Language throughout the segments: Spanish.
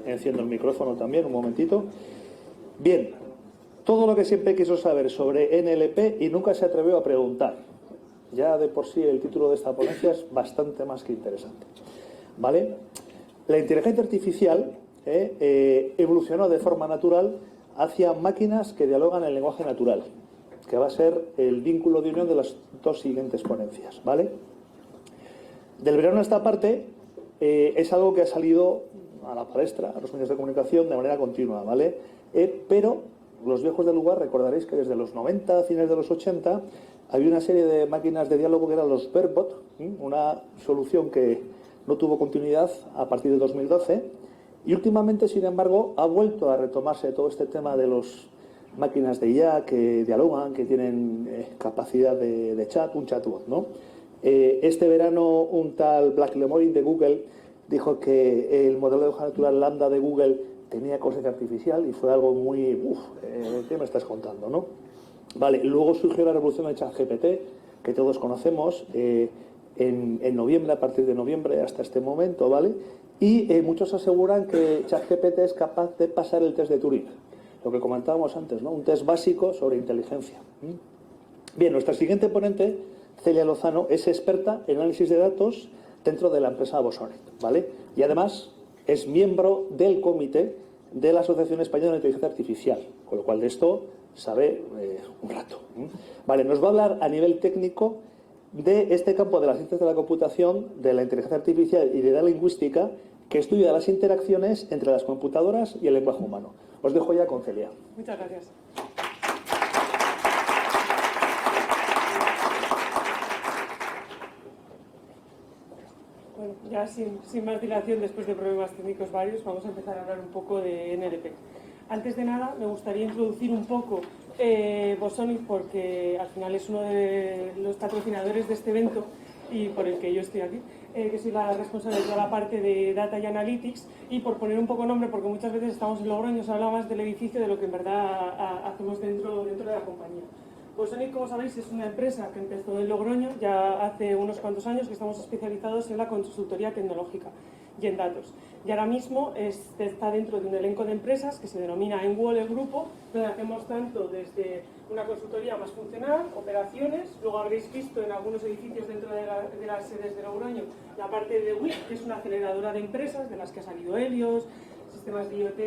Enciendo el micrófono también, un momentito. Bien, todo lo que siempre quiso saber sobre NLP y nunca se atrevió a preguntar. Ya de por sí el título de esta ponencia es bastante más que interesante. ¿Vale? La inteligencia artificial evolucionó de forma natural hacia máquinas que dialogan en lenguaje natural, que va a ser el vínculo de unión de las dos siguientes ponencias. ¿Vale? Del verano a esta parte es algo que ha salido a la palestra, a los medios de comunicación de manera continua, ¿vale? Pero los viejos del lugar recordaréis que desde los 90, a fines de los 80, había una serie de máquinas de diálogo que eran los Verbot, una solución que no tuvo continuidad a partir de 2012, y últimamente, sin embargo, ha vuelto a retomarse todo este tema de las máquinas de IA que dialogan, que tienen capacidad de chat, un chatbot, ¿no? Este verano un tal Black Lemoine de Google dijo que el modelo de lenguaje natural Lambda de Google tenía conciencia artificial y fue algo muy... ¿qué me estás contando, no? Vale, luego surgió la revolución de ChatGPT, que todos conocemos, en noviembre, a partir de noviembre hasta este momento, ¿vale? Y muchos aseguran que ChatGPT es capaz de pasar el test de Turing, lo que comentábamos antes, ¿no? Un test básico sobre inteligencia. Bien, nuestra siguiente ponente, Celia Lozano, es experta en análisis de datos dentro de la empresa Bosonic, ¿vale? Y además es miembro del comité de la Asociación Española de Inteligencia Artificial, con lo cual de esto sabe un rato. Vale, nos va a hablar a nivel técnico de este campo de las ciencias de la computación, de la inteligencia artificial y de la lingüística, que estudia las interacciones entre las computadoras y el lenguaje humano. Os dejo ya con Celia. Muchas gracias. Bueno, ya sin más dilación, después de problemas técnicos varios, vamos a empezar a hablar un poco de NLP. Antes de nada, me gustaría introducir un poco Bosonic, porque al final es uno de los patrocinadores de este evento y por el que yo estoy aquí, que soy la responsable de toda la parte de Data y Analytics, y por poner un poco nombre, porque muchas veces estamos en Logroño, se habla más del edificio de lo que en verdad hacemos dentro de la compañía. Bosonic, como sabéis, es una empresa que empezó en Logroño ya hace unos cuantos años, que estamos especializados en la consultoría tecnológica y en datos. Y ahora mismo está dentro de un elenco de empresas que se denomina Enwall el grupo, donde hacemos tanto desde una consultoría más funcional, operaciones, luego habréis visto en algunos edificios dentro de las sedes de Logroño la parte de WIC, que es una aceleradora de empresas, de las que ha salido Helios, sistemas de IoT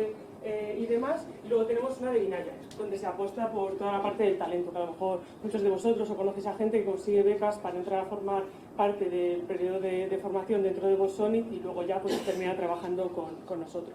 y demás, y luego tenemos una de Vinaya, donde se apuesta por toda la parte del talento, que a lo mejor muchos de vosotros o conocéis a gente que consigue becas para entrar a formar parte del periodo de formación dentro de Bosonic y luego ya pues termina trabajando con nosotros.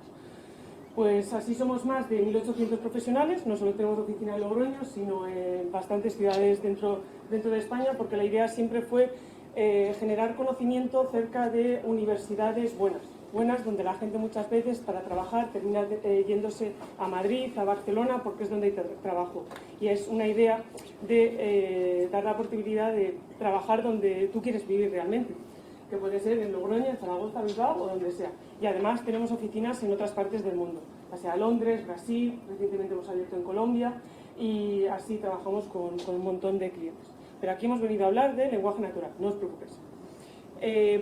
Pues así somos más de 1.800 profesionales, no solo tenemos oficina en Logroño, sino en bastantes ciudades dentro de España, porque la idea siempre fue generar conocimiento cerca de universidades buenas, donde la gente muchas veces para trabajar termina yéndose a Madrid, a Barcelona, porque es donde hay trabajo. Y es una idea de dar la posibilidad de trabajar donde tú quieres vivir realmente, que puede ser en Logroño, en Zaragoza, Bilbao o donde sea. Y además tenemos oficinas en otras partes del mundo, ya sea Londres, Brasil, recientemente hemos abierto en Colombia, y así trabajamos con un montón de clientes. Pero aquí hemos venido a hablar de lenguaje natural, no os preocupéis.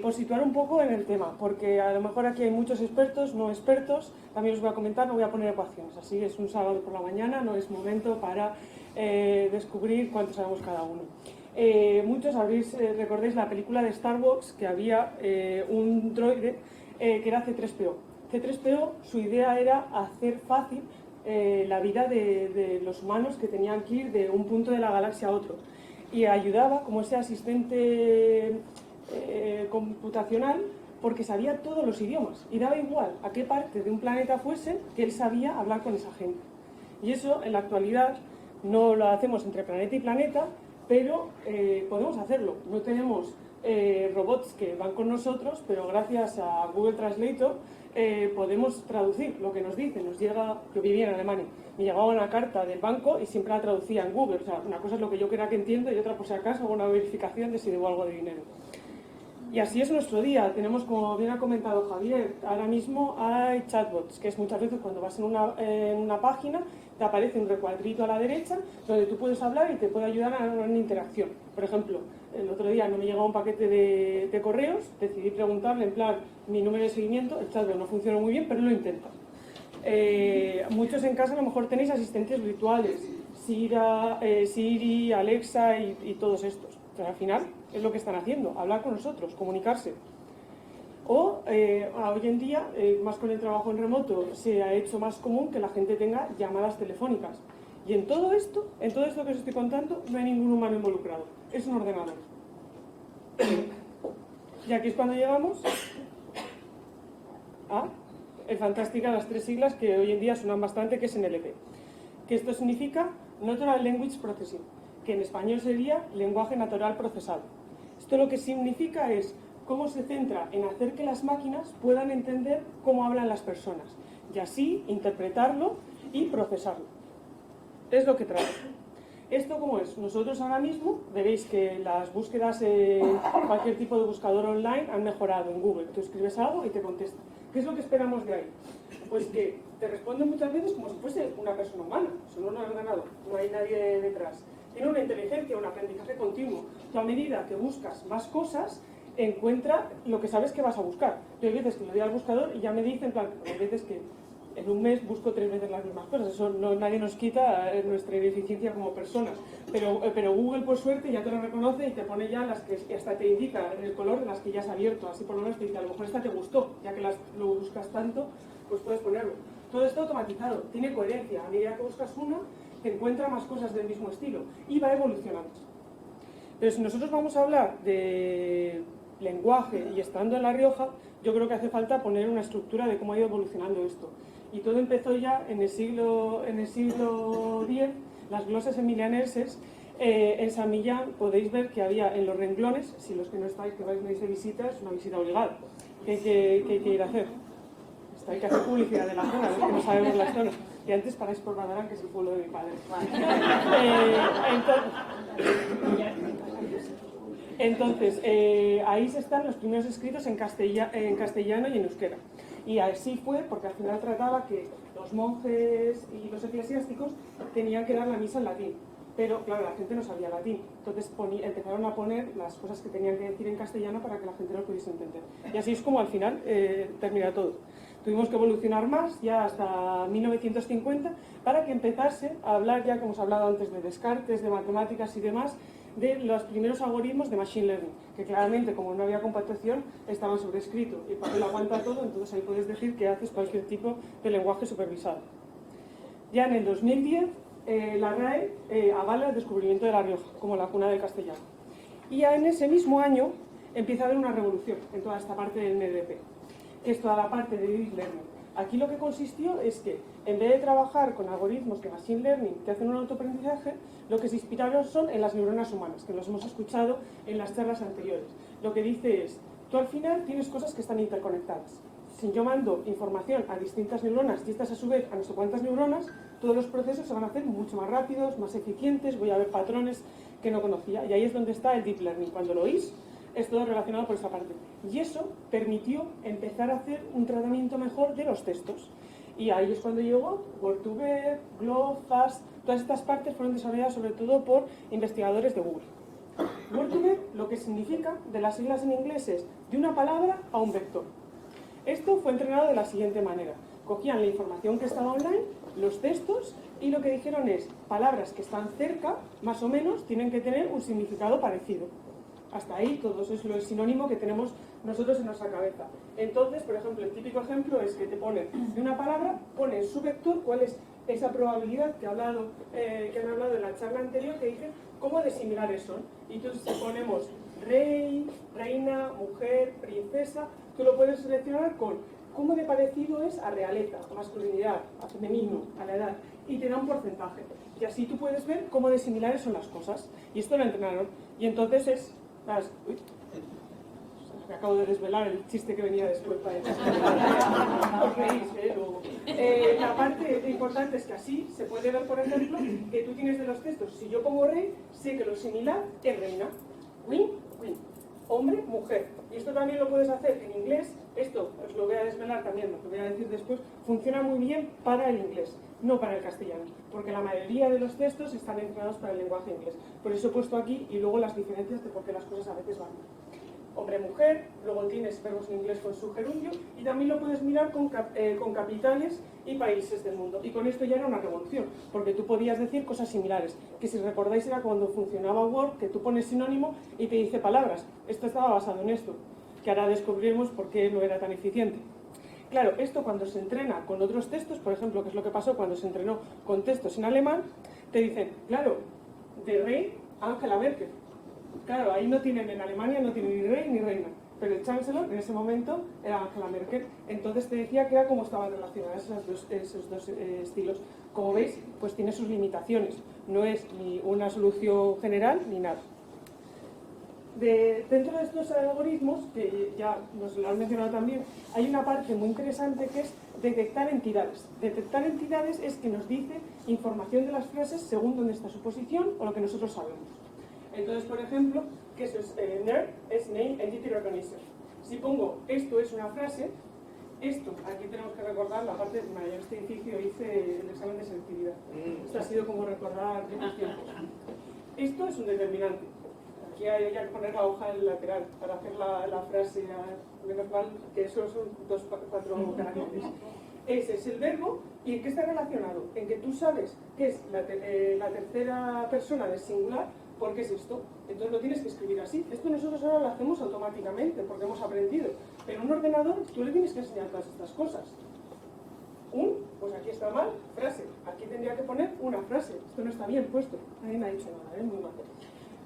Por situar un poco en el tema, porque a lo mejor aquí hay muchos expertos, no expertos, también os voy a comentar, no voy a poner ecuaciones, así es un sábado por la mañana, no es momento para descubrir cuánto sabemos cada uno. Muchos recordáis la película de Star Wars, que había un droide que era C3PO. C3PO, su idea era hacer fácil la vida de los humanos que tenían que ir de un punto de la galaxia a otro, y ayudaba como ese asistente computacional, porque sabía todos los idiomas y daba igual a qué parte de un planeta fuesen, que él sabía hablar con esa gente. Y eso en la actualidad no lo hacemos entre planeta y planeta, pero podemos hacerlo. No tenemos robots que van con nosotros, pero gracias a Google Translator podemos traducir lo que nos dicen. Nos llega, yo vivía en Alemania, me llegaba una carta del banco y siempre la traducía en Google. O sea, una cosa es lo que yo crea que entiendo y otra, por si acaso, hago una verificación de si debo algo de dinero. Y así es nuestro día. Tenemos, como bien ha comentado Javier, ahora mismo hay chatbots, que es muchas veces cuando vas en una página, te aparece un recuadrito a la derecha donde tú puedes hablar y te puede ayudar a una interacción. Por ejemplo, el otro día no me llegaba un paquete de correos, decidí preguntarle en plan mi número de seguimiento, el chatbot no funcionó muy bien, pero lo intenta. Muchos en casa a lo mejor tenéis asistentes virtuales, Siri, Alexa y todos estos. Pero al final es lo que están haciendo, hablar con nosotros, comunicarse. O hoy en día, más con el trabajo en remoto, se ha hecho más común que la gente tenga llamadas telefónicas. Y en todo esto que os estoy contando, no hay ningún humano involucrado, es un ordenador. Y aquí es cuando llegamos a fantástica las 3 siglas que hoy en día suenan bastante, que es NLP. Que esto significa Natural Language Processing, que en español sería lenguaje natural procesado. Esto lo que significa es cómo se centra en hacer que las máquinas puedan entender cómo hablan las personas y así interpretarlo y procesarlo. Es lo que trae. ¿Esto cómo es? Nosotros ahora mismo veréis que las búsquedas en cualquier tipo de buscador online han mejorado en Google. Tú escribes algo y te contesta. ¿Qué es lo que esperamos de ahí? Pues que te responde muchas veces como si fuese una persona humana, solo un ordenador, no hay nadie detrás. Tiene una inteligencia, un aprendizaje continuo. Tú a medida que buscas más cosas, encuentra lo que sabes que vas a buscar. Yo hay veces que lo doy al buscador y ya me dice, en plan, hay veces que en un mes busco 3 veces las mismas cosas. Eso no, nadie nos quita nuestra ineficiencia como personas. Pero Google, por suerte, ya te lo reconoce y te pone ya las que hasta te indica en el color de las que ya has abierto. Así por lo menos te dice, a lo mejor esta te gustó, ya que lo buscas tanto, pues puedes ponerlo. Todo esto automatizado, tiene coherencia. A medida que buscas una, te encuentra más cosas del mismo estilo y va evolucionando. Pero si nosotros vamos a hablar de lenguaje y estando en La Rioja, yo creo que hace falta poner una estructura de cómo ha ido evolucionando esto. Y todo empezó ya en el siglo X, las glosas emilianeses. En San Millán podéis ver que había en los renglones, si los que no estáis, que vais de visita, es una visita obligada. ¿Qué hay que ir a hacer? Hay que hacer publicidad de la zona, ¿no? Que no sabemos las zonas. Y antes paráis por Badarán, que es el pueblo de mi padre. Entonces, ahí están los primeros escritos en castellano y en euskera. Y así fue porque al final trataba que los monjes y los eclesiásticos tenían que dar la misa en latín. Pero, claro, la gente no sabía latín. Entonces empezaron a poner las cosas que tenían que decir en castellano para que la gente lo pudiese entender. Y así es como al final termina todo. Tuvimos que evolucionar más, ya hasta 1950, para que empezase a hablar, ya como os he hablado antes, de Descartes, de matemáticas y demás, de los primeros algoritmos de Machine Learning, que claramente, como no había compactación, estaban sobrescritos. Y el papel aguanta todo, entonces ahí puedes decir que haces cualquier tipo de lenguaje supervisado. Ya en el 2010, la RAE avala el descubrimiento de La Rioja como la cuna del castellano. Y ya en ese mismo año empieza a haber una revolución en toda esta parte del NLP, que es toda la parte de Deep Learning. Aquí lo que consistió es que, en vez de trabajar con algoritmos de Machine Learning que hacen un autoaprendizaje, lo que se inspiraron son en las neuronas humanas, que los hemos escuchado en las charlas anteriores. Lo que dice es, tú al final tienes cosas que están interconectadas. Si yo mando información a distintas neuronas y estas a su vez a no sé cuántas neuronas, todos los procesos se van a hacer mucho más rápidos, más eficientes, voy a ver patrones que no conocía. Y ahí es donde está el Deep Learning. Cuando lo oís, es todo relacionado por esa parte. Y eso permitió empezar a hacer un tratamiento mejor de los textos. Y ahí es cuando llegó Word2Vec, Glob, Fast, todas estas partes fueron desarrolladas sobre todo por investigadores de Google. Word2Vec lo que significa, de las siglas en inglés, es de una palabra a un vector. Esto fue entrenado de la siguiente manera. Cogían la información que estaba online, los textos, y lo que dijeron es, palabras que están cerca, más o menos, tienen que tener un significado parecido. Hasta ahí todo eso es lo sinónimo que tenemos nosotros en nuestra cabeza. Entonces, por ejemplo, el típico ejemplo es que te ponen de una palabra, pones su vector, cuál es esa probabilidad que han hablado en la charla anterior, que dije cómo de similares son. Y entonces si ponemos rey, reina, mujer, princesa, tú lo puedes seleccionar con cómo de parecido es a realeza, a masculinidad, a femenino, a la edad, y te da un porcentaje. Y así tú puedes ver cómo de similares son las cosas. Y esto lo entrenaron. Y entonces es... Uy, me acabo de desvelar el chiste que venía después para eso. Os reís, luego. La parte importante es que así se puede ver, por ejemplo, que tú tienes de los textos. Si yo pongo rey, sé que lo similar es reina. Win, win. hombre, mujer. Y esto también lo puedes hacer en inglés. Esto os lo voy a desvelar también, lo que voy a decir después. Funciona muy bien para el inglés, no para el castellano, porque la mayoría de los textos están entrenados para el lenguaje inglés. Por eso he puesto aquí y luego las diferencias de por qué las cosas a veces van. Hombre-mujer, luego tienes verbos en inglés con su gerundio y también lo puedes mirar con capitales y países del mundo. Y con esto ya era una revolución, porque tú podías decir cosas similares, que si recordáis era cuando funcionaba Word, que tú pones sinónimo y te dice palabras. Esto estaba basado en esto, que ahora descubriremos por qué no era tan eficiente. Claro, esto cuando se entrena con otros textos, por ejemplo, que es lo que pasó cuando se entrenó con textos en alemán, te dicen, claro, de rey a Angela Merkel. Claro, ahí no tienen, en Alemania no tienen ni rey ni reina, pero el chancellor en ese momento era Angela Merkel, entonces te decía que era como estaban relacionadas esos dos estilos. Como veis, pues tiene sus limitaciones, no es ni una solución general ni nada. Dentro de estos algoritmos, que ya nos lo han mencionado también, hay una parte muy interesante que es detectar entidades. Detectar entidades es que nos dice información de las frases según dónde está su posición o lo que nosotros sabemos. Entonces, por ejemplo, que eso es NER, es Name Entity Recognition. Si pongo esto es una frase, esto, aquí tenemos que recordar la parte de en este edificio hice el examen de selectividad. Esto ha sido como recordar viejos tiempos. Esto es un determinante. Aquí hay que poner la hoja en el lateral para hacer la frase, menos mal que eso son 4 caracteres. Ese es el verbo. ¿Y en qué está relacionado? En que tú sabes que es la tercera persona del singular. ¿Por qué es esto? Entonces lo tienes que escribir así. Esto nosotros ahora lo hacemos automáticamente porque hemos aprendido. Pero en un ordenador tú le tienes que enseñar todas estas cosas. Pues aquí está mal, frase. Aquí tendría que poner una frase. Esto no está bien puesto. Nadie me ha dicho nada, es muy mal.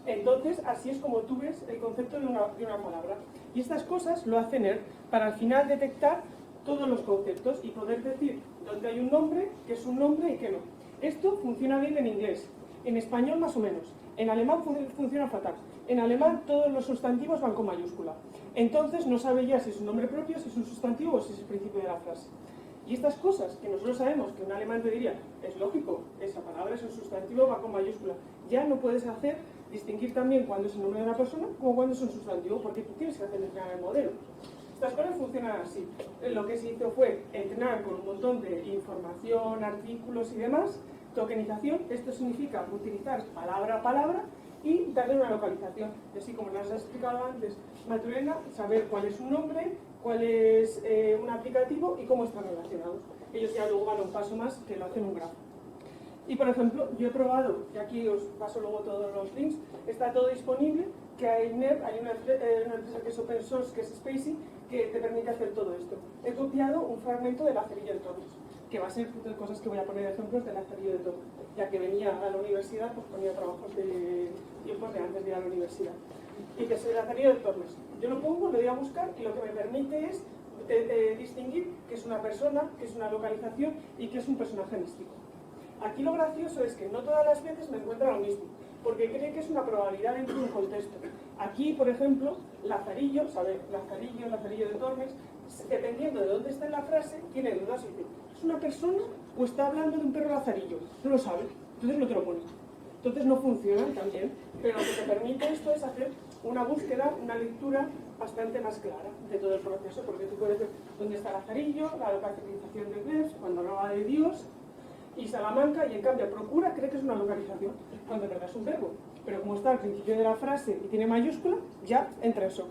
Entonces, así es como tú ves el concepto de una palabra. Y estas cosas lo hacen NER para al final detectar todos los conceptos y poder decir dónde hay un nombre, qué es un nombre y qué no. Esto funciona bien en inglés. En español más o menos. En alemán funciona fatal. En alemán todos los sustantivos van con mayúscula. Entonces no sabe ya si es un nombre propio, si es un sustantivo o si es el principio de la frase. Y estas cosas que nosotros sabemos que un alemán te diría, es lógico, esa palabra es un sustantivo, va con mayúscula. Ya no puedes hacer distinguir también cuándo es el nombre de una persona como cuándo es un sustantivo, porque tú tienes que hacer entrenar el modelo. Estas cosas funcionan así. Lo que se hizo fue entrenar con un montón de información, artículos y demás. Tokenización, esto significa utilizar palabra a palabra y darle una localización. Y así como nos has explicado antes, Maturena, saber cuál es un nombre, cuál es un aplicativo y cómo están relacionados. Ellos ya luego van a un paso más que lo hacen un grafo. Y por ejemplo, yo he probado, y aquí os paso luego todos los links, está todo disponible, que hay NER, hay una empresa que es open source, que es Spacey, que te permite hacer todo esto. He copiado un fragmento de Lazarillo de Tormes, que va a ser de cosas que voy a poner ejemplos de Lazarillo de Tormes. Ya que venía a la universidad, pues ponía trabajos de tiempos de antes de ir a la universidad. Y que es el Lazarillo de Tormes. Yo lo pongo, lo voy a buscar y lo que me permite es distinguir que es una persona, que es una localización y que es un personaje místico. Aquí lo gracioso es que no todas las veces me encuentra lo mismo, porque cree que es una probabilidad dentro de un contexto. Aquí, por ejemplo, Lazarillo, ¿sabe? Lazarillo de Tormes, dependiendo de dónde está en la frase, tiene dudas y dice, ¿es una persona o está hablando de un perro lazarillo? No lo sabe, entonces no te lo pone. Entonces no funcionan también, pero lo que te permite esto es hacer una búsqueda, una lectura bastante más clara de todo el proceso, porque tú puedes ver dónde está Lazarillo, la localización de Krebs, cuando hablaba de Dios, y Salamanca, y en cambio procura cree que es una localización, cuando en verdad es un verbo. Pero como está al principio de la frase y tiene mayúscula, ya entra eso.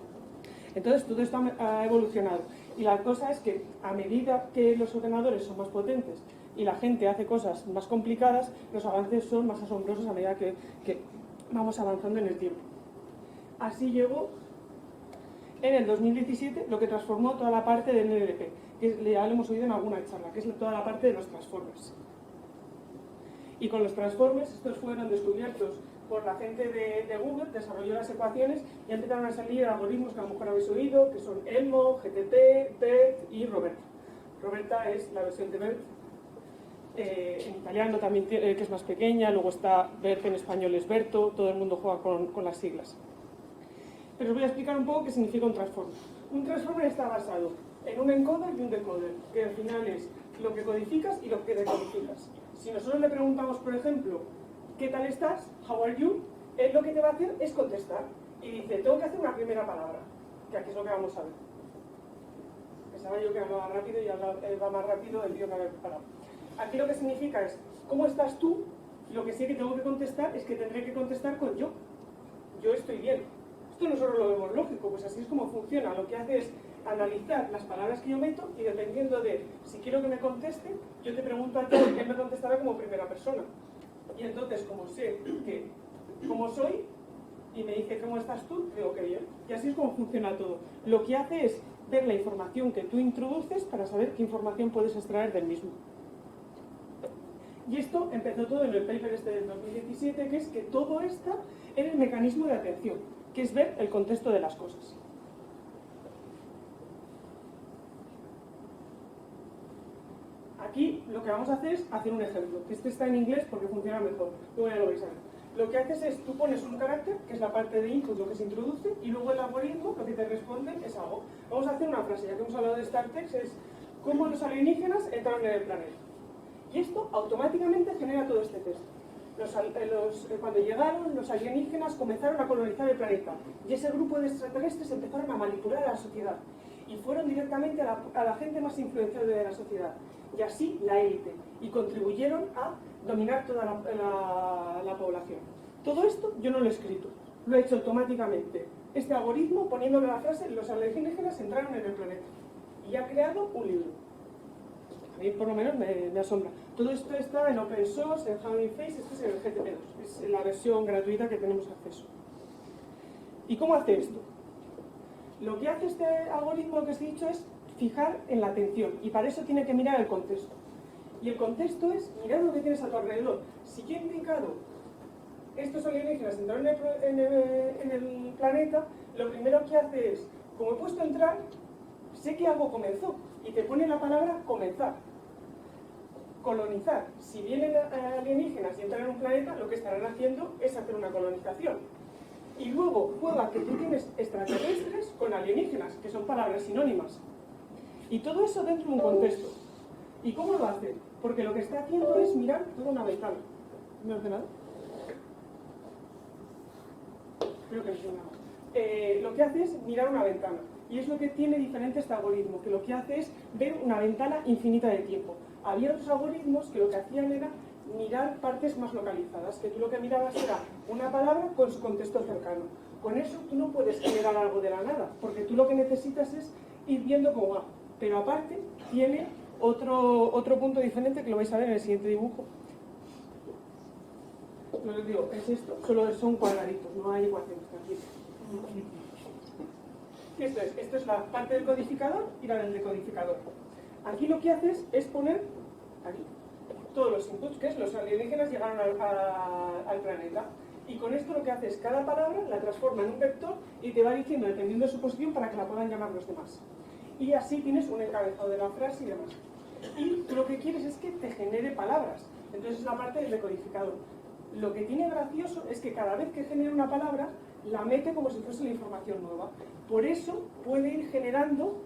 Entonces todo esto ha evolucionado. Y la cosa es que a medida que los ordenadores son más potentes y la gente hace cosas más complicadas, los avances son más asombrosos a medida que vamos avanzando en el tiempo. Así llegó en el 2017 lo que transformó toda la parte del NLP, que ya lo hemos oído en alguna charla, que es toda la parte de los transformers. Y con los transformers, estos fueron descubiertos por la gente de Google, desarrolló las ecuaciones y empezaron a salir algoritmos que a lo mejor habéis oído, que son Elmo, GTP, BERT y Roberta. Roberta es la versión de BERT. En italiano también, que es más pequeña, luego está BERT en español es Berto, todo el mundo juega con las siglas. Pero os voy a explicar un poco qué significa un transformer. Un transformer está basado en un encoder y un decoder, que al final es lo que codificas y lo que decodificas. Si nosotros le preguntamos, por ejemplo, ¿qué tal estás? How are you? Él lo que te va a hacer es contestar. y dice, tengo que hacer una primera palabra, que aquí es lo que vamos a ver. Pensaba yo que hablaba rápido y va más rápido el tío que había preparado. Aquí lo que significa es, ¿cómo estás tú? Lo que sí que tengo que contestar es que tendré que contestar con yo. Yo estoy bien. Esto nosotros lo vemos lógico, pues así es como funciona. Lo que hace es analizar las palabras que yo meto y dependiendo de si quiero que me conteste, yo te pregunto a ti, él me contestará como primera persona. Y entonces, como sé que cómo soy y me dice cómo estás tú, digo que bien. Y así es como funciona todo. Lo que hace es ver la información que tú introduces para saber qué información puedes extraer del mismo. Y esto empezó todo en el paper este del 2017, que es que todo está en el mecanismo de atención, que es ver el contexto de las cosas. Aquí lo que vamos a hacer es hacer un ejemplo, que este está en inglés porque funciona mejor, luego ya lo vais a ver. Lo que haces es, tú pones un carácter, que es la parte de input, lo que se introduce, y luego el algoritmo, lo que te responde es algo. Vamos a hacer una frase, ya que hemos hablado de StarText, es cómo los alienígenas entraron en el planeta. Y esto automáticamente genera todo este texto. Cuando llegaron, los alienígenas comenzaron a colonizar el planeta, y ese grupo de extraterrestres empezaron a manipular a la sociedad, y fueron directamente a la gente más influenciada de la sociedad, y así la élite, y contribuyeron a dominar toda la población. Todo esto yo no lo he escrito, lo he hecho automáticamente. Este algoritmo, poniéndole la frase, los alienígenas entraron en el planeta, y ha creado un libro. A mí por lo menos me asombra. Todo esto está en open source, en Hugging Face, esto es en el GTP2, es la versión gratuita que tenemos acceso. ¿Y cómo hace esto? Lo que hace este algoritmo que os he dicho es fijar en la atención, y para eso tiene que mirar el contexto. Y el contexto es mirar lo que tienes a tu alrededor. Si yo he indicado estos alienígenas entraron en el planeta, lo primero que hace es, como he puesto entrar, sé que algo comenzó, y te pone la palabra comenzar. Colonizar. Si vienen alienígenas y entran en un planeta, lo que estarán haciendo es hacer una colonización. Y luego juega que tú tienes extraterrestres con alienígenas, que son palabras sinónimas. Y todo eso dentro de un contexto. ¿Y cómo lo hace? Porque lo que está haciendo es mirar toda una ventana. ¿Me hace nada? Creo que no es nada. Lo que hace es mirar una ventana. Y es lo que tiene diferente este algoritmo, que lo que hace es ver una ventana infinita de tiempo. Había otros algoritmos que lo que hacían era mirar partes más localizadas, que tú lo que mirabas era una palabra con su contexto cercano. Con eso tú no puedes generar algo de la nada, porque tú lo que necesitas es ir viendo cómo va. Pero aparte tiene otro punto diferente que lo vais a ver en el siguiente dibujo. No les digo, es esto, solo son cuadraditos, no hay ecuaciones aquí. Esto es la parte del codificador y la del decodificador. Aquí lo que haces es poner aquí todos los inputs, que es los alienígenas llegaron al planeta. Y con esto lo que haces, cada palabra la transforma en un vector y te va diciendo, dependiendo de su posición, para que la puedan llamar los demás. Y así tienes un encabezado de la frase y demás. Y tú lo que quieres es que te genere palabras. Entonces es la parte del decodificador. Lo que tiene gracioso es que cada vez que genera una palabra, la mete como si fuese la información nueva. Por eso puede ir generando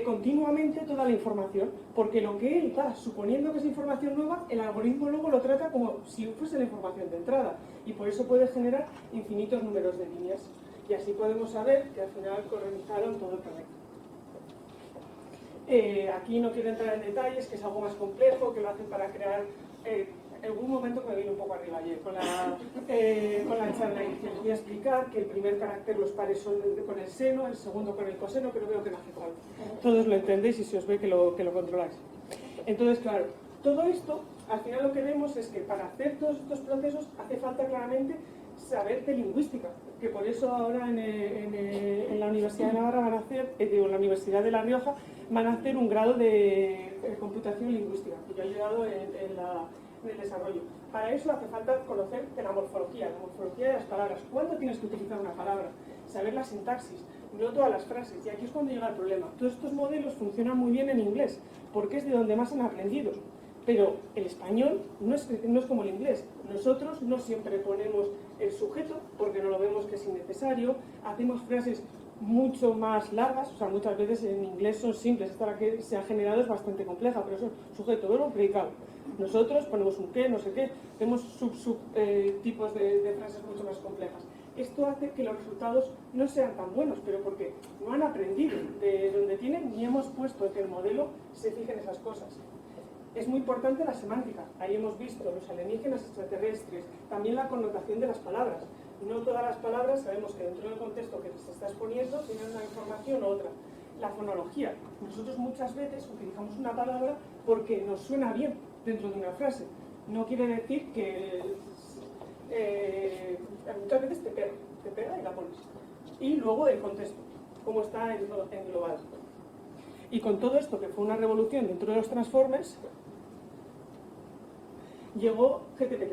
continuamente toda la información, porque lo que él va suponiendo que es información nueva, el algoritmo luego lo trata como si fuese la información de entrada, y por eso puede generar infinitos números de líneas. Y así podemos saber que al final colonizaron todo el planeta. Aquí no quiero entrar en detalles, que es algo más complejo, que lo hacen para crear... en algún momento que me vino un poco arriba ayer con la charla y les voy a explicar que el primer carácter los pares son con el seno, el segundo con el coseno, pero veo que no hace falta. Todos lo entendéis y se os ve que lo controláis. Entonces, claro, todo esto, al final lo que vemos es que para hacer todos estos procesos hace falta claramente saber de lingüística, que por eso ahora en la Universidad de Navarra van a hacer, en la Universidad de La Rioja, van a hacer un grado de computación lingüística, que yo he ayudado en el desarrollo. Para eso hace falta conocer de la morfología de las palabras. ¿Cuándo tienes que utilizar una palabra? Saber la sintaxis, no todas las frases. Y aquí es cuando llega el problema. Todos estos modelos funcionan muy bien en inglés, porque es de donde más han aprendido. Pero el español no es como el inglés. Nosotros no siempre ponemos el sujeto, porque no lo vemos que es innecesario. Hacemos frases mucho más largas, o sea, muchas veces en inglés son simples. Esta la que se ha generado es bastante compleja, pero son sujeto, verbo, predicado. Nosotros ponemos un qué, no sé qué, tenemos tipos de frases mucho más complejas. Esto hace que los resultados no sean tan buenos, pero porque no han aprendido de donde tienen ni hemos puesto que el modelo se fije en esas cosas. Es muy importante la semántica. Ahí hemos visto los alienígenas extraterrestres, también la connotación de las palabras. No todas las palabras sabemos que dentro del contexto que se está exponiendo tienen una información u otra. La fonología. Nosotros muchas veces utilizamos una palabra porque nos suena bien dentro de una frase. No quiere decir que muchas veces te pega y la pones. Y luego el contexto, cómo está englobado. Y con todo esto, que fue una revolución dentro de los Transformers, llegó GPT-3.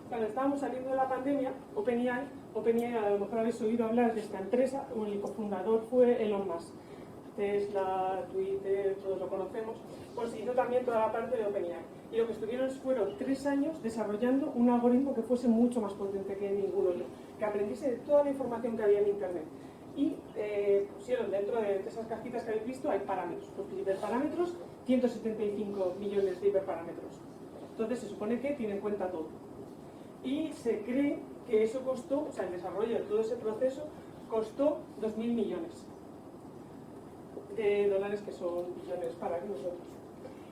Cuando estábamos saliendo de la pandemia, OpenAI, a lo mejor habéis oído hablar de esta empresa, el cofundador fue Elon Musk. Tesla, Twitter, todos lo conocemos, pues hizo también toda la parte de OpenAI. Y lo que estuvieron fueron 3 años desarrollando un algoritmo que fuese mucho más potente que ningún otro, que aprendiese de toda la información que había en Internet. Y pusieron dentro de esas cajitas que habéis visto, hay parámetros. Los hiperparámetros, 175 millones de hiperparámetros. Entonces se supone que tiene en cuenta todo. Y se cree que eso costó, o sea, el desarrollo de todo ese proceso costó 2.000 millones de dólares, que son billones para nosotros.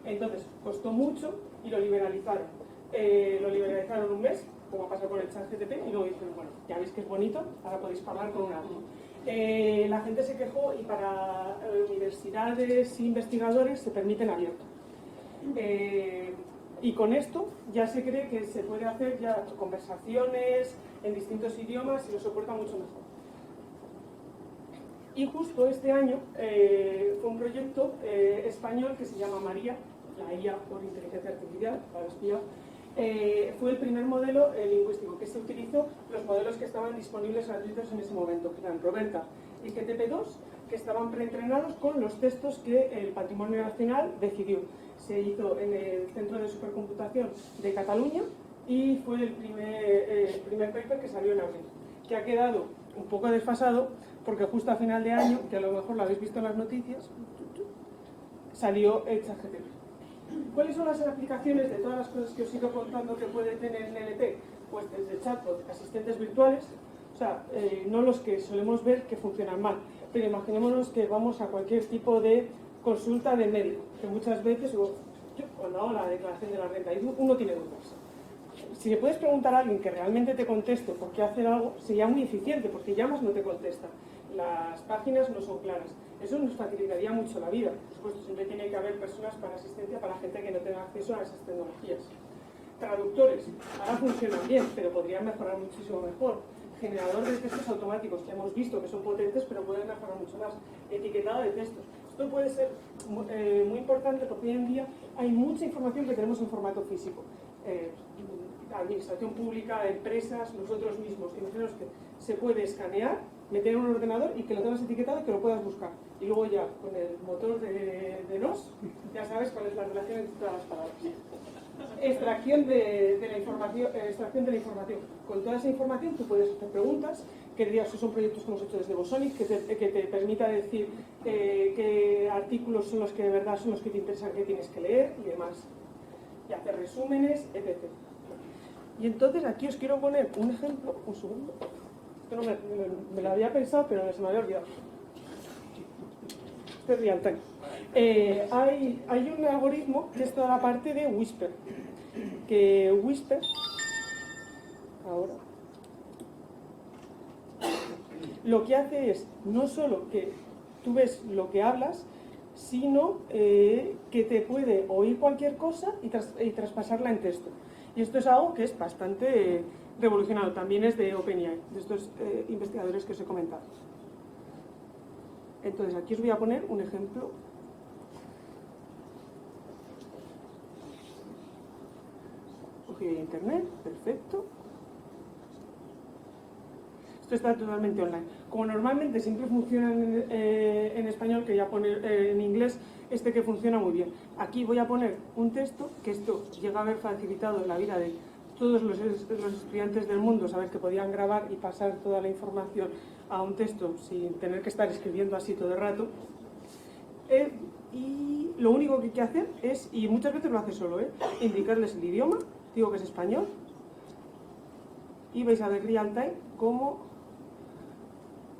Entonces, costó mucho y lo liberalizaron. Lo liberalizaron un mes, como pasa con el ChatGPT, y luego dijeron, bueno, ya veis que es bonito, ahora podéis pagar con un algo. La gente se quejó y para universidades e investigadores se permiten abierto. Y con esto ya se cree que se puede hacer ya conversaciones en distintos idiomas y lo soporta mucho mejor. Y justo este año fue un proyecto español que se llama María, la IA por inteligencia artificial, para espía. Fue el primer modelo lingüístico que se utilizó, los modelos que estaban disponibles gratuitos en ese momento, que eran Roberta y GTP2, que estaban preentrenados con los textos que el Patrimonio Nacional decidió. Se hizo en el Centro de Supercomputación de Cataluña y fue el primer paper que salió en abril, que ha quedado un poco desfasado porque justo a final de año, que a lo mejor lo habéis visto en las noticias, salió el ChatGPT. ¿Cuáles son las aplicaciones de todas las cosas que os he ido contando que puede tener NLP? Pues desde chatbot, asistentes virtuales, o sea, no los que solemos ver que funcionan mal, pero imaginémonos que vamos a cualquier tipo de consulta de médico, que muchas veces, cuando hago la declaración de la renta, uno tiene dudas. Si le puedes preguntar a alguien que realmente te conteste por qué hacer algo, sería muy eficiente, porque llamas no te contesta. Las páginas no son claras. Eso nos facilitaría mucho la vida. Por supuesto, siempre tiene que haber personas para asistencia para la gente que no tenga acceso a esas tecnologías. Traductores, ahora funcionan bien, pero podrían mejorar muchísimo mejor. Generador de textos automáticos, que hemos visto que son potentes, pero pueden mejorar mucho más. Etiquetado de textos. Esto puede ser muy importante porque hoy en día hay mucha información que tenemos en formato físico. Administración pública, empresas, nosotros mismos. Imaginaos que se puede escanear, meter en un ordenador y que lo tengas etiquetado y que lo puedas buscar. Y luego ya, con el motor de NOS, ya sabes cuál es la relación entre todas las palabras. Extracción de la información. Con toda esa información tú puedes hacer preguntas, que digas, son proyectos que hemos hecho desde Bosonic, que te permita decir qué artículos son los que de verdad son los que te interesan, que tienes que leer y demás. Y hacer resúmenes, etc. Y entonces aquí os quiero poner un ejemplo, un segundo, que no me lo había pensado, pero se me había olvidado. Este es real time. Hay un algoritmo que es toda la parte de Whisper, que Whisper, ahora, lo que hace es no solo que tú ves lo que hablas, sino que te puede oír cualquier cosa y traspasarla en texto. Y esto es algo que es bastante revolucionario. También es de OpenAI, de estos investigadores que os he comentado. Entonces, aquí os voy a poner un ejemplo. Cogí de internet, perfecto. Esto está totalmente online. Como normalmente siempre funciona en español, quería poner en inglés este que funciona muy bien. Aquí voy a poner un texto, que esto llega a haber facilitado la vida de todos los estudiantes del mundo, saber que podían grabar y pasar toda la información a un texto sin tener que estar escribiendo así todo el rato. Y lo único que hay que hacer es, y muchas veces lo hace solo, indicarles el idioma, digo que es español, y vais a ver real time cómo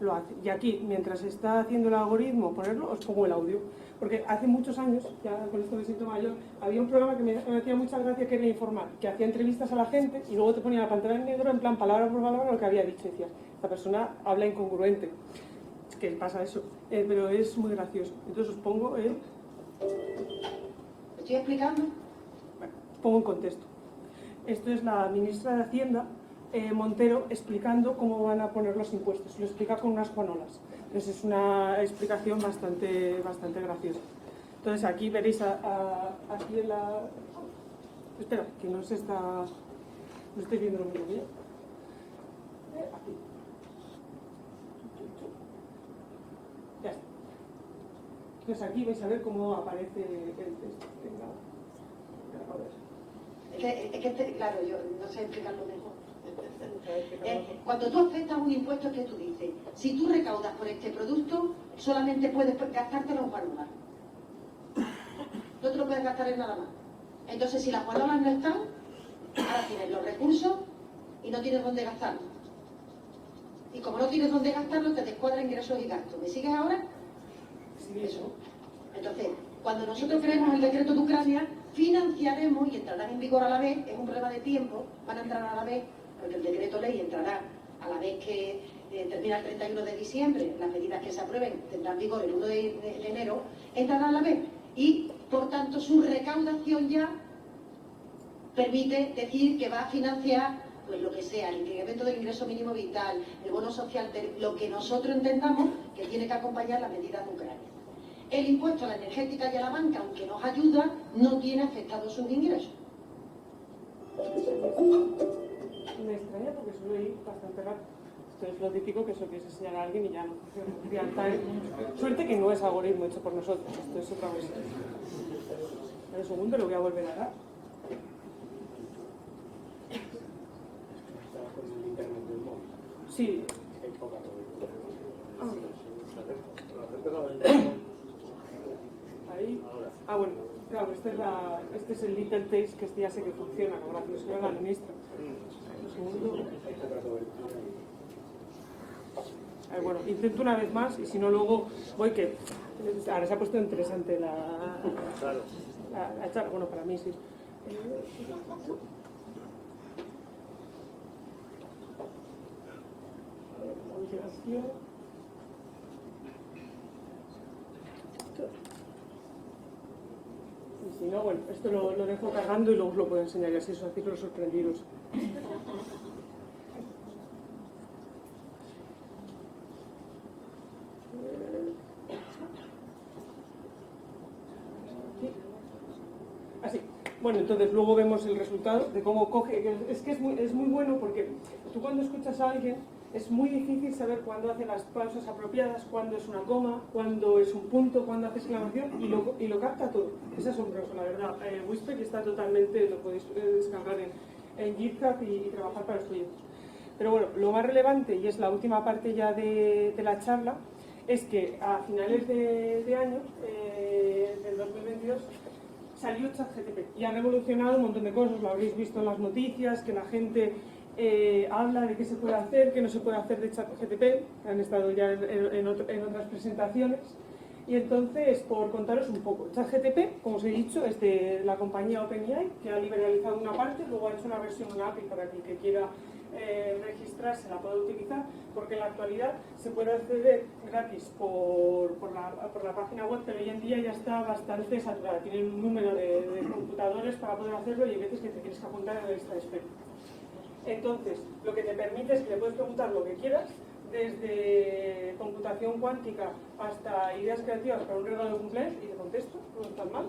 lo hace. Y aquí, mientras está haciendo el algoritmo, ponerlo, os pongo el audio. Porque hace muchos años, ya con esto me siento mayor, había un programa que me hacía mucha gracia, que era Informar, que hacía entrevistas a la gente y luego te ponía la pantalla en negro, en plan palabra por palabra, lo que había dicho. Y decías, esta persona habla incongruente. Es que pasa eso, pero es muy gracioso. Entonces os pongo ¿Estoy explicando? Bueno, pongo en contexto. Esto es la ministra de Hacienda, Montero, explicando cómo van a poner los impuestos. Lo explica con unas juanolas. Entonces es una explicación bastante graciosa. Entonces aquí veréis aquí en la... Espera, que no se está... No estoy viendo lo mismo que yo. Aquí. Ya está. Entonces aquí vais a ver cómo aparece el texto. Venga. A ver. Es que claro, yo no sé explicarlo mejor. Cuando tú aceptas un impuesto, es que tú dices, si tú recaudas por este producto, solamente puedes gastártelo en juanolas. No te lo puedes gastar en nada más. Entonces, si las juanolas no están, ahora tienes los recursos y no tienes dónde gastarlo. Y como no tienes dónde gastarlo, te descuadra ingresos y gastos. ¿Me sigues ahora? Sí, eso. Entonces, cuando nosotros creemos el decreto de Ucrania, financiaremos y entrarán en vigor a la vez, es un problema de tiempo, van a entrar a la vez, porque el decreto ley entrará a la vez que termina el 31 de diciembre, las medidas que se aprueben tendrán vigor el 1 de enero, entrarán a la vez. Y, por tanto, su recaudación ya permite decir que va a financiar pues lo que sea, el incremento del ingreso mínimo vital, el bono social, lo que nosotros entendamos que tiene que acompañar las medidas de Ucrania. El impuesto a la energética y a la banca, aunque nos ayuda, no tiene afectados sus ingresos. Me extraña porque suelo ir bastante rápido. Esto es lo típico que eso quieres enseñar a alguien y ya no funciona. Suerte que no es algoritmo hecho por nosotros, esto es otra cosa. En un segundo lo voy a volver a dar. Sí. Ahí. Ah, bueno, claro, este es el little taste que ya sé que funciona, como gracias a la ministra. Un segundo. Bueno, intento una vez más y si no luego voy que... Ahora se ha puesto interesante la charla. Bueno, para mí sí. Y si no, bueno, esto lo dejo cargando y luego os lo puedo enseñar y así os hacéis los sorprendidos. Así. Bueno, entonces luego vemos el resultado de cómo coge. Es que es muy bueno porque tú cuando escuchas a alguien es muy difícil saber cuándo hace las pausas apropiadas, cuándo es una coma, cuándo es un punto, cuándo hace exclamación y lo capta todo. Es asombroso, la verdad. Whisper está totalmente, lo podéis descargar en GitHub y trabajar para los proyectos. Pero bueno, lo más relevante, y es la última parte ya de la charla, es que a finales de año, del 2022, salió ChatGPT y ha revolucionado un montón de cosas, lo habréis visto en las noticias, que la gente habla de qué se puede hacer, qué no se puede hacer de ChatGPT, han estado ya en otras presentaciones. Y entonces, por contaros un poco, ChatGPT, como os he dicho, es de la compañía OpenAI, que ha liberalizado una parte, luego ha hecho una versión, una API para que el que quiera registrarse la pueda utilizar, porque en la actualidad se puede acceder gratis por la página web, pero hoy en día ya está bastante saturada, tiene un número de computadores para poder hacerlo y hay veces que te tienes que apuntar en la lista de espera. Entonces, lo que te permite es que le puedes preguntar lo que quieras, desde computación cuántica hasta ideas creativas para un regalo de cumpleaños, y te contesto, no es tan mal.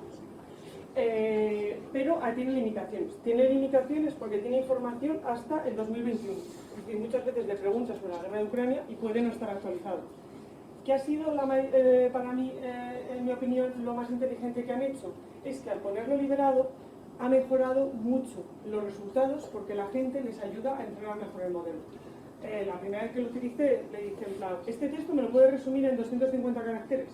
Pero tiene limitaciones. Tiene limitaciones porque tiene información hasta el 2021. Es decir, muchas veces le preguntas sobre la guerra de Ucrania y puede no estar actualizado. ¿Qué ha sido para mí, en mi opinión, lo más inteligente que han hecho? Es que al ponerlo liberado ha mejorado mucho los resultados porque la gente les ayuda a entrenar mejor el modelo. La primera vez que lo utilicé le dije en plan, este texto me lo puede resumir en 250 caracteres.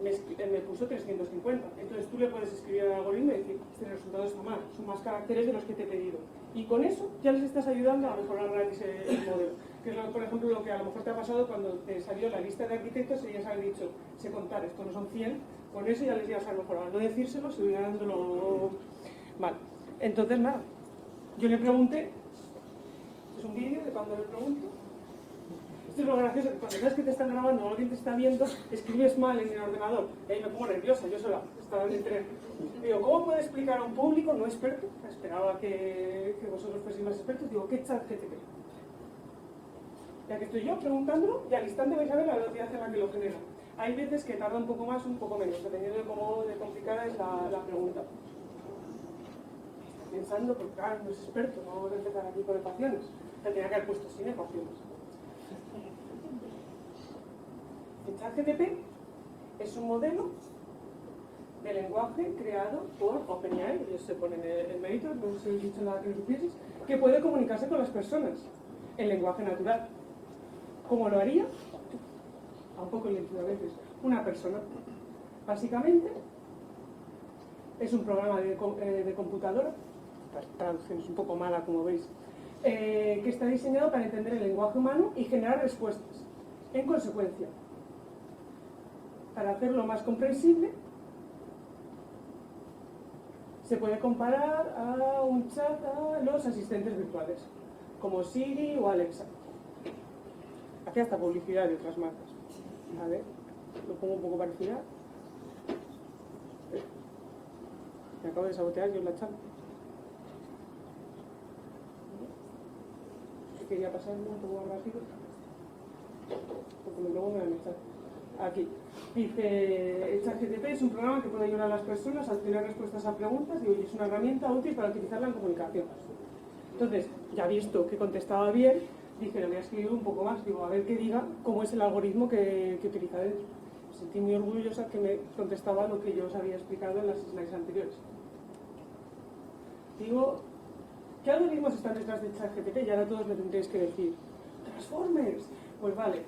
me puso 350. Entonces tú le puedes escribir al algoritmo y decir, este resultado está mal, son más caracteres de los que te he pedido. Y con eso ya les estás ayudando a mejorar el modelo. Que es, por ejemplo, lo que a lo mejor te ha pasado cuando te salió la lista de arquitectos y ya se han dicho, sé contar, esto no son 100, con eso ya les llevas a mejorar. No decírselo, si hubiera dándolo mal. Entonces, nada, yo le pregunté, es un vídeo de cuando le pregunto. Esto es lo gracioso, que cuando sabes que te están grabando o alguien te está viendo, escribes mal en el ordenador. Y ahí me pongo nerviosa, yo sola, estaba en el tren. Digo, ¿cómo puedo explicar a un público no experto? Esperaba que vosotros fueseis más expertos. Digo, ¿qué es ChatGPT? Ya que estoy yo preguntándolo, y al instante vais a ver la velocidad en la que lo genera. Hay veces que tarda un poco más o un poco menos, dependiendo de cómo de complicada es la pregunta. Estoy pensando, porque claro, no es experto, no vamos a empezar aquí con ecuaciones. Tendría que haber puesto sin ecuaciones. El ChatGPT es un modelo de lenguaje creado por OpenAI, ellos se ponen el mérito, no os he dicho nada que os supieseis, que puede comunicarse con las personas en lenguaje natural. ¿Cómo lo haría? A un poco lento a veces. Una persona. Básicamente, es un programa de computadora, la traducción es un poco mala como veis, que está diseñado para entender el lenguaje humano y generar respuestas. En consecuencia, para hacerlo más comprensible, se puede comparar a un chat a los asistentes virtuales, como Siri o Alexa. Hace hasta publicidad de otras marcas. A ver, lo pongo un poco para girar. Me acabo de sabotear yo la chat. Quería pasarme un poco más rápido, porque luego me van a echar. Aquí dice, ChatGPT es un programa que puede ayudar a las personas a obtener respuestas a preguntas y hoy es una herramienta útil para utilizarla en comunicación. Entonces, ya visto que contestaba bien, dije, le voy a escribir un poco más, digo, a ver qué diga, cómo es el algoritmo que utiliza dentro. Me sentí muy orgullosa que me contestaba lo que yo os había explicado en las slides anteriores. Digo, ¿qué algoritmos están detrás de ChatGPT? Y ahora todos me tendréis que decir, ¡Transformers! Pues vale,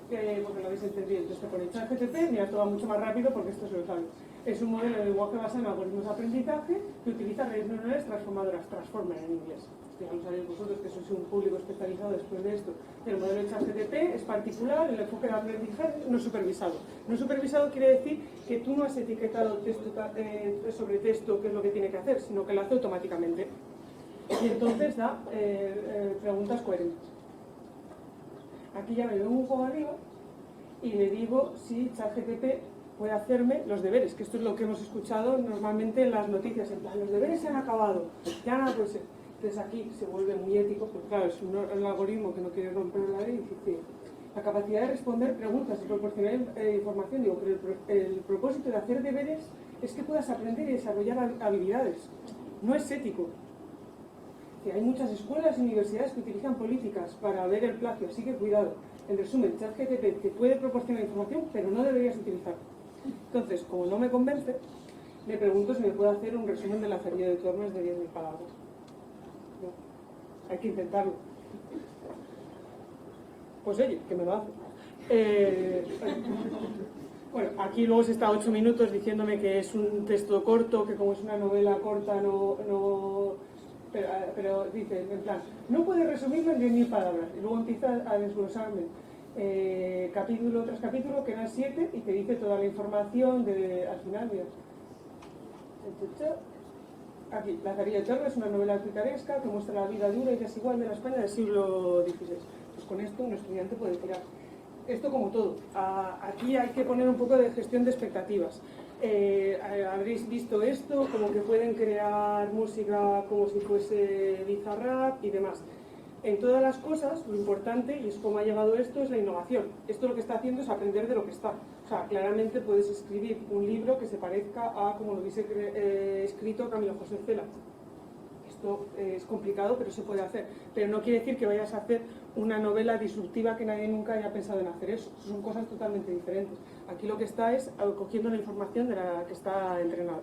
porque lo habéis entendido. Entonces te pone ChatGPT, mira, esto va mucho más rápido porque esto se lo sabe. Es un modelo de lenguaje basado en algoritmos de aprendizaje que utiliza redes neuronales transformadoras, Transformer en inglés. Ya lo sabéis vosotros que sois un público especializado después de esto. El modelo de ChatGPT es particular, el enfoque de aprendizaje no supervisado. No supervisado quiere decir que tú no has etiquetado texto, sobre texto qué es lo que tiene que hacer, sino que lo hace automáticamente. Y entonces da preguntas coherentes. Aquí ya me vengo un poco arriba y le digo si ChatGPT puede hacerme los deberes, que esto es lo que hemos escuchado normalmente en las noticias, en plan, los deberes se han acabado, ya nada puede ser. Entonces aquí se vuelve muy ético, porque claro, es un algoritmo que no quiere romper la ley y dice, la capacidad de responder preguntas y proporcionar información, digo, pero el propósito de hacer deberes es que puedas aprender y desarrollar habilidades, no es ético. Hay muchas escuelas y universidades que utilizan políticas para ver el plagio, así que cuidado. En resumen, ChatGPT te puede proporcionar información, pero no deberías utilizarla. Entonces, como no me convence, me pregunto si me puede hacer un resumen de la feria de Tormes de 10.000 palabras. No, hay que intentarlo. Pues oye, que me lo hace. Bueno, aquí luego se está 8 minutos diciéndome que es un texto corto, que como es una novela corta pero dice, en plan, no puede resumirlo en 10.000 palabras. Y luego empieza a desglosarme capítulo tras capítulo, que eran 7, y te dice toda la información al final, mira. Aquí, La Feria de Tormes es una novela picaresca que muestra la vida dura y desigual de la España del siglo XVI. Pues con esto un estudiante puede tirar. Esto como todo. Aquí hay que poner un poco de gestión de expectativas. Habréis visto esto, como que pueden crear música como si fuese Bizarrap y demás. En todas las cosas, lo importante, y es como ha llegado esto, es la innovación. Esto lo que está haciendo es aprender de lo que está. O sea, claramente puedes escribir un libro que se parezca a como lo hubiese escrito Camilo José Cela. Esto es complicado, pero se puede hacer. Pero no quiere decir que vayas a hacer una novela disruptiva que nadie nunca haya pensado en hacer eso. Son cosas totalmente diferentes. Aquí lo que está es cogiendo la información de la que está entrenada.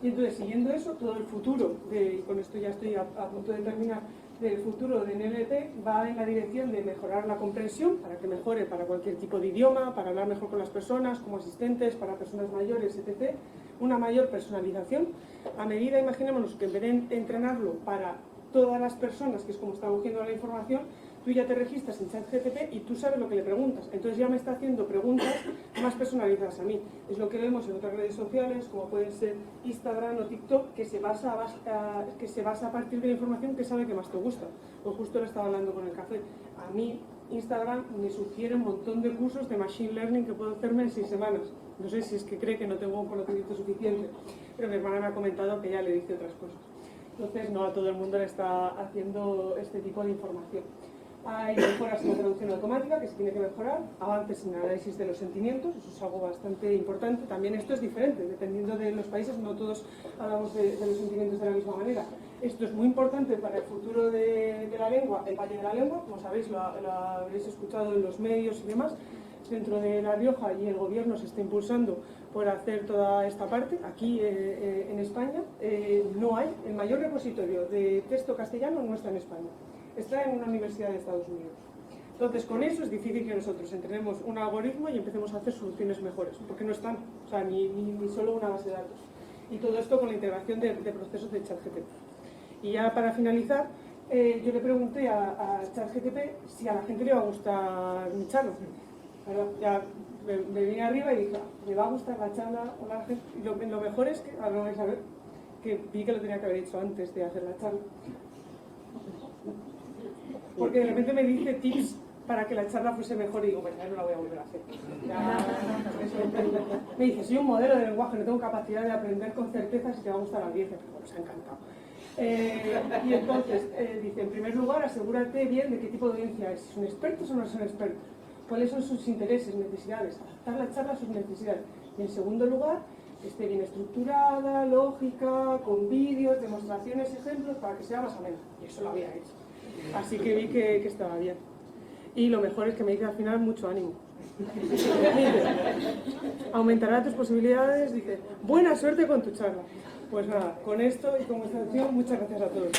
Y entonces, siguiendo eso, todo el futuro, y con esto ya estoy a punto de terminar, del futuro de NLP va en la dirección de mejorar la comprensión, para que mejore para cualquier tipo de idioma, para hablar mejor con las personas, como asistentes, para personas mayores, etc. Una mayor personalización, a medida, imaginémonos, que en vez de entrenarlo para todas las personas, que es como está cogiendo la información, tú ya te registras en ChatGPT y tú sabes lo que le preguntas. Entonces ya me está haciendo preguntas más personalizadas a mí. Es lo que vemos en otras redes sociales, como pueden ser Instagram o TikTok, que se basa a partir de la información que sabe que más te gusta. Pues justo lo estaba hablando con el café. A mí Instagram me sugiere un montón de cursos de Machine Learning que puedo hacerme en 6 semanas. No sé si es que cree que no tengo un conocimiento suficiente, pero mi hermana me ha comentado que ya le dice otras cosas. Entonces no a todo el mundo le está haciendo este tipo de información. Hay mejoras en la traducción automática que se tiene que mejorar, avances en el análisis de los sentimientos, eso es algo bastante importante. También esto es diferente, dependiendo de los países, no todos hablamos de los sentimientos de la misma manera. Esto es muy importante para el futuro de la lengua, el Valle de la Lengua, como sabéis, lo habréis escuchado en los medios y demás. Dentro de La Rioja y el gobierno se está impulsando por hacer toda esta parte. Aquí en España no hay, el mayor repositorio de texto castellano no está en España, está en una universidad de Estados Unidos. Entonces con eso es difícil que nosotros entrenemos un algoritmo y empecemos a hacer soluciones mejores, porque no están, o sea, ni solo una base de datos. Y todo esto con la integración de procesos de ChatGPT. Y ya para finalizar, yo le pregunté a ChatGPT si a la gente le va a gustar mi charla. Pero ya me vine arriba y dije, me va a gustar la charla a la gente. Y lo mejor es que, ahora lo vais a ver, que vi que lo tenía que haber hecho antes de hacer la charla. Porque de repente me dice tips para que la charla fuese mejor y digo, pues ya no la voy a volver a hacer. Me dice, soy un modelo de lenguaje, no tengo capacidad de aprender con certeza si te va a gustar la audiencia. Pero bueno, se ha encantado. Y entonces, dice, en primer lugar, asegúrate bien de qué tipo de audiencia es. Si son expertos o no son expertos. ¿Cuáles son sus intereses, necesidades? Adaptar la charla a sus necesidades. Y en segundo lugar, que esté bien estructurada, lógica, con vídeos, demostraciones, ejemplos, para que sea más amena. Y eso lo había hecho. Así que vi que estaba bien. Y lo mejor es que me dice al final mucho ánimo. Aumentará tus posibilidades, dice, buena suerte con tu charla. Pues nada, con esto y con vuestra atención, muchas gracias a todos.